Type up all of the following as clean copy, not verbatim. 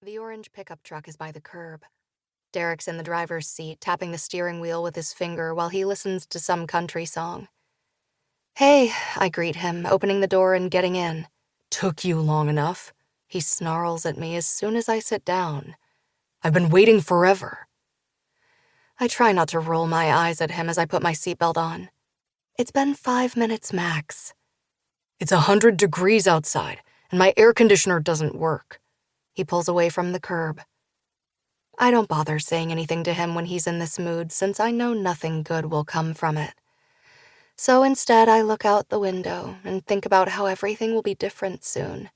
The orange pickup truck is by the curb. Derek's in the driver's seat, tapping the steering wheel with his finger while he listens to some country song. "Hey," I greet him, opening the door and getting in. "Took you long enough," he snarls at me as soon as I sit down. "I've been waiting forever." I try not to roll my eyes at him as I put my seatbelt on. It's been 5 minutes max. "It's 100 degrees outside, and my air conditioner doesn't work." He pulls away from the curb. I don't bother saying anything to him when he's in this mood, since I know nothing good will come from it. So instead, I look out the window and think about how everything will be different soon.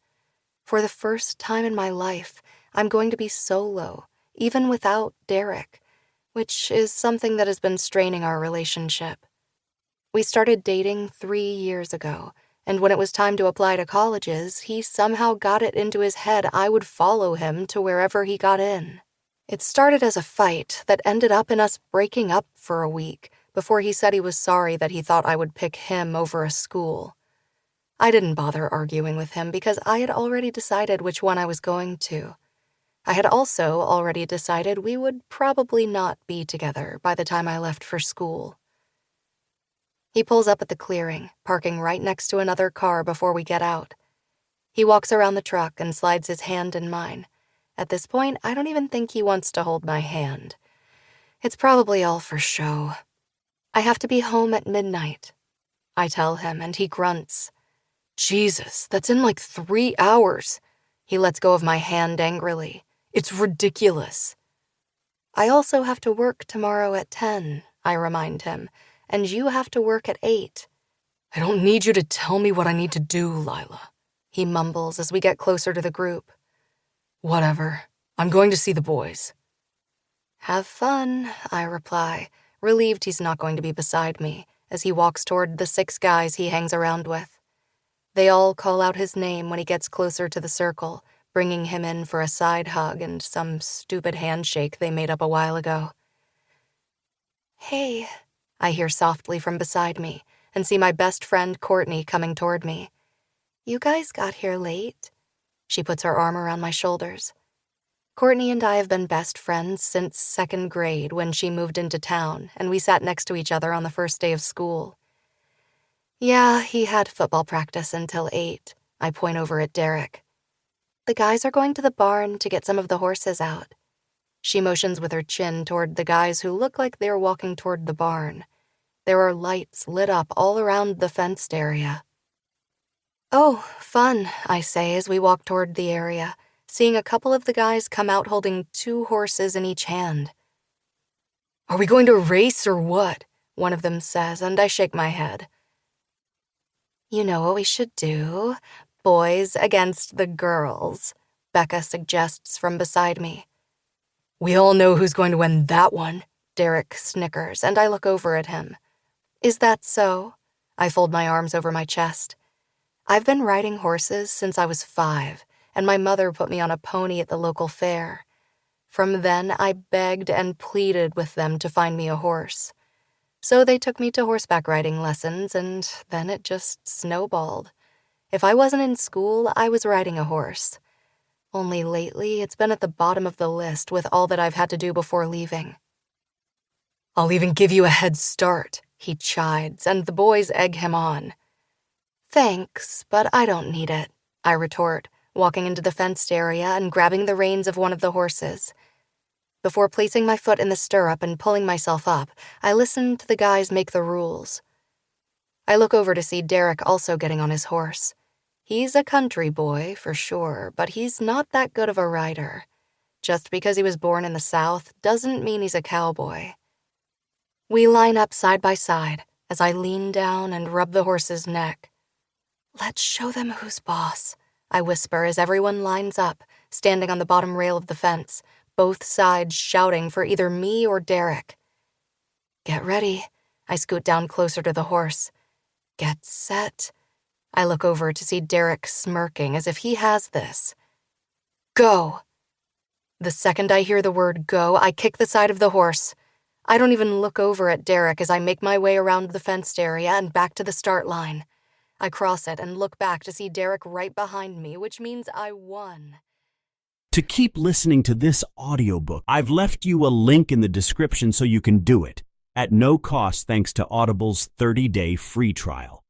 For the first time in my life, I'm going to be solo, even without Derek, which is something that has been straining our relationship. We started dating 3 years ago, and when it was time to apply to colleges, he somehow got it into his head I would follow him to wherever he got in. It started as a fight that ended up in us breaking up for a week before he said he was sorry that he thought I would pick him over a school. I didn't bother arguing with him because I had already decided which one I was going to. I had also already decided we would probably not be together by the time I left for school. He pulls up at the clearing, parking right next to another car before we get out. He walks around the truck and slides his hand in mine. At this point, I don't even think he wants to hold my hand. It's probably all for show. "I have to be home at midnight," I tell him, and he grunts. "Jesus, that's in like 3 hours. He lets go of my hand angrily. "It's ridiculous." "I also have to work tomorrow at 10, I remind him, "and you have to work at 8. "I don't need you to tell me what I need to do, Lila," he mumbles as we get closer to the group. "Whatever. I'm going to see the boys." "Have fun," I reply, relieved he's not going to be beside me, as he walks toward the 6 guys he hangs around with. They all call out his name when he gets closer to the circle, bringing him in for a side hug and some stupid handshake they made up a while ago. "Hey," I hear softly from beside me, and see my best friend Courtney coming toward me. "You guys got here late." She puts her arm around my shoulders. Courtney and I have been best friends since 2nd grade when she moved into town, and we sat next to each other on the first day of school. "Yeah, he had football practice until 8. I point over at Derek. "The guys are going to the barn to get some of the horses out." She motions with her chin toward the guys who look like they're walking toward the barn. There are lights lit up all around the fenced area. "Oh, fun," I say as we walk toward the area, seeing a couple of the guys come out holding 2 horses in each hand. "Are we going to race or what?" one of them says, and I shake my head. "You know what we should do? Boys against the girls," Becca suggests from beside me. "We all know who's going to win that one," Derek snickers, and I look over at him. "Is that so?" I fold my arms over my chest. I've been riding horses since I was 5, and my mother put me on a pony at the local fair. From then, I begged and pleaded with them to find me a horse. So they took me to horseback riding lessons, and then it just snowballed. If I wasn't in school, I was riding a horse. Only lately, it's been at the bottom of the list with all that I've had to do before leaving. "I'll even give you a head start," he chides, and the boys egg him on. "Thanks, but I don't need it," I retort, walking into the fenced area and grabbing the reins of one of the horses. Before placing my foot in the stirrup and pulling myself up, I listen to the guys make the rules. I look over to see Derek also getting on his horse. He's a country boy, for sure, but he's not that good of a rider. Just because he was born in the South doesn't mean he's a cowboy. We line up side by side as I lean down and rub the horse's neck. "Let's show them who's boss," I whisper as everyone lines up, standing on the bottom rail of the fence, both sides shouting for either me or Derek. "Get ready." I scoot down closer to the horse. "Get set." I look over to see Derek smirking as if he has this. "Go." The second I hear the word go, I kick the side of the horse. I don't even look over at Derek as I make my way around the fenced area and back to the start line. I cross it and look back to see Derek right behind me, which means I won. To keep listening to this audiobook, I've left you a link in the description so you can do it, at no cost thanks to Audible's 30-day free trial.